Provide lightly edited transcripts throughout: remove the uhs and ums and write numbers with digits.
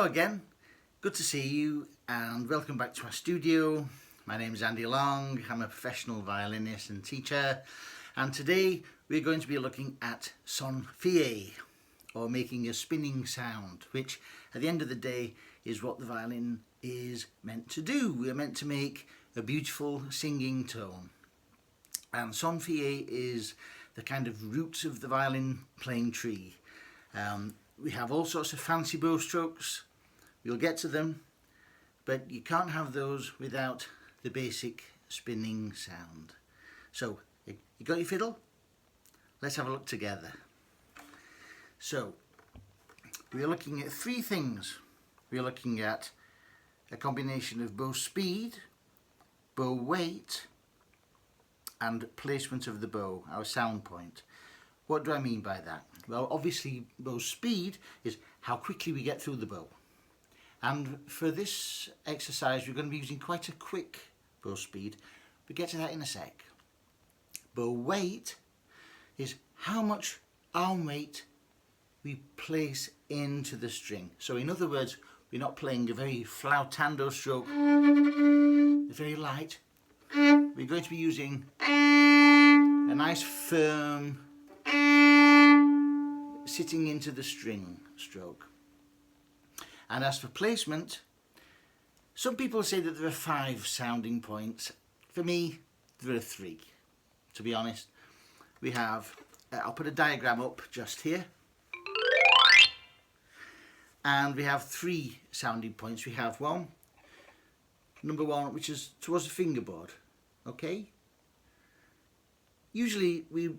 again, good to see you and welcome back to our studio. My name is Andy Long, I'm a professional violinist and teacher, and today we're going to be looking at Son Filé, or making a spinning sound, which at the end of the day is what the violin is meant to do. We're meant to make a beautiful singing tone, and Son Filé is the kind of roots of the violin playing tree. We have all sorts of fancy bow strokes, we'll get to them, but you can't have those without the basic spinning sound. So, you got your fiddle? Let's have a look together. So, we're looking at three things. We're looking at a combination of bow speed, bow weight, and placement of the bow, our sound point. What do I mean by that? Well, obviously bow speed is how quickly we get through the bow. And for this exercise we're going to be using quite a quick bow speed. We'll get to that in a sec. Bow weight is how much arm weight we place into the string. So in other words, we're not playing a very flautando stroke, it's very light. We're going to be using a nice firm sitting into the string stroke. And as for placement, some people say that there are 5 sounding points. For me, there are 3, to be honest. We have, I'll put a diagram up just here. And we have 3 sounding points. We have number 1, which is towards the fingerboard, okay? Usually, we'll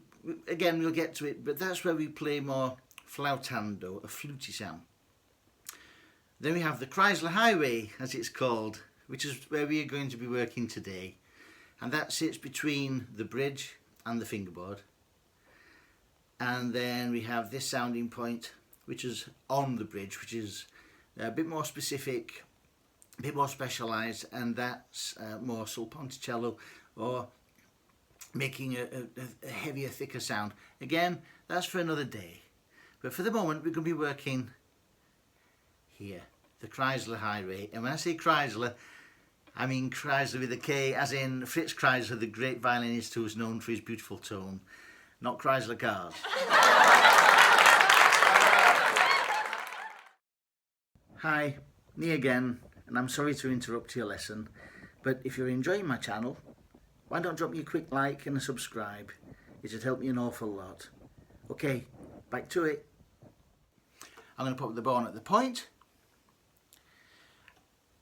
get to it, but that's where we play more flautando, a fluty sound. Then we have the Kreisler Highway, as it's called, which is where we are going to be working today. And that sits between the bridge and the fingerboard. And then we have this sounding point, which is on the bridge, which is a bit more specific, a bit more specialised, and that's more sul ponticello, or making a heavier, thicker sound. Again, that's for another day. But for the moment, we're going to be working here, the Kreisler Highway. And when I say Kreisler, I mean Kreisler with a K, as in Fritz Kreisler, the great violinist who is known for his beautiful tone, not Chrysler cars. Hi, me again, and I'm sorry to interrupt your lesson, but if you're enjoying my channel, why don't drop me a quick like and a subscribe? It'd help me an awful lot. Okay, back to it. I'm going to put the bow on at the point,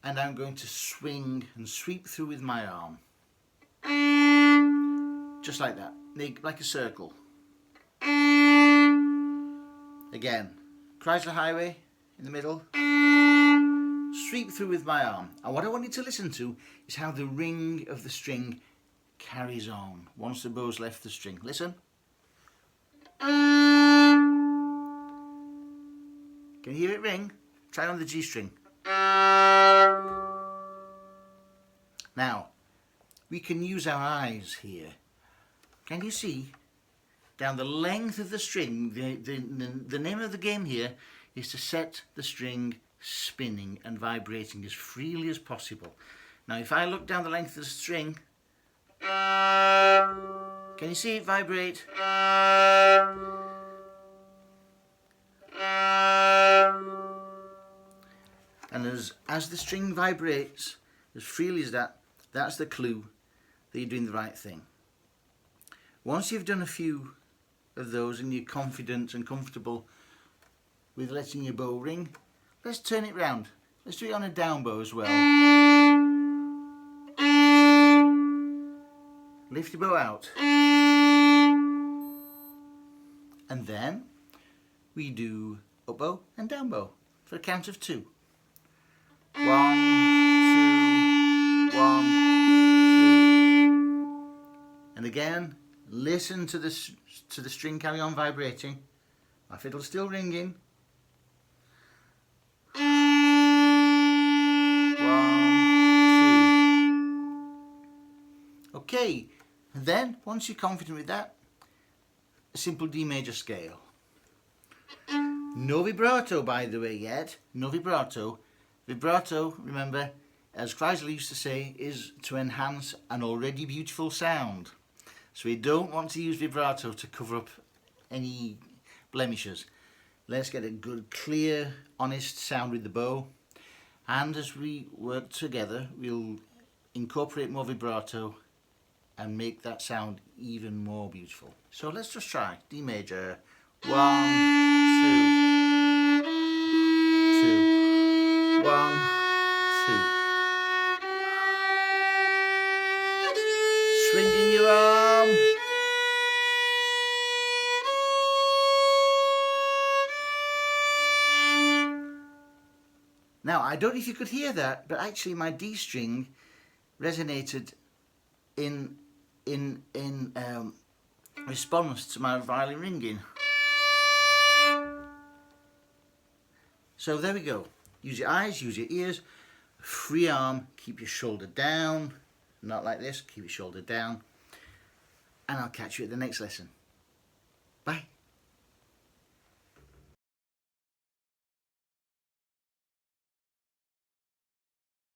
and I'm going to swing and sweep through with my arm. Just like that, like a circle. Again, Kreisler Highway in the middle. Sweep through with my arm. And what I want you to listen to is how the ring of the string carries on once the bow's left the string. Listen. Can you hear it ring? Try on the G string. Now, we can use our eyes here. Can you see? Down the length of the string, the name of the game here is to set the string spinning and vibrating as freely as possible. Now, if I look down the length of the string, can you see it vibrate? And as the string vibrates as freely as that, that's the clue that you're doing the right thing. Once you've done a few of those and you're confident and comfortable with letting your bow ring, let's turn it round. Let's do it on a down bow as well. Lift your bow out. And then we do up bow and down bow for a count of 2. 1, 2, 1, 2. And again, listen to the string carry on vibrating. My fiddle's still ringing. 1, 2. Okay, and then once you're confident with that, a simple D major scale. No vibrato, by the way, yet. No vibrato. Vibrato, remember, as Kreisler used to say, is to enhance an already beautiful sound. So we don't want to use vibrato to cover up any blemishes. Let's get a good, clear, honest sound with the bow. And as we work together, we'll incorporate more vibrato and make that sound even more beautiful. So let's just try D major. 1, 2, 2, 1, 2. Swinging your arm. Now, I don't know if you could hear that, but actually my D string resonated in response to my violin ringing. So there we go. Use your eyes, use your ears, free arm, keep your shoulder down, not like this, keep your shoulder down, and I'll catch you at the next lesson. Bye.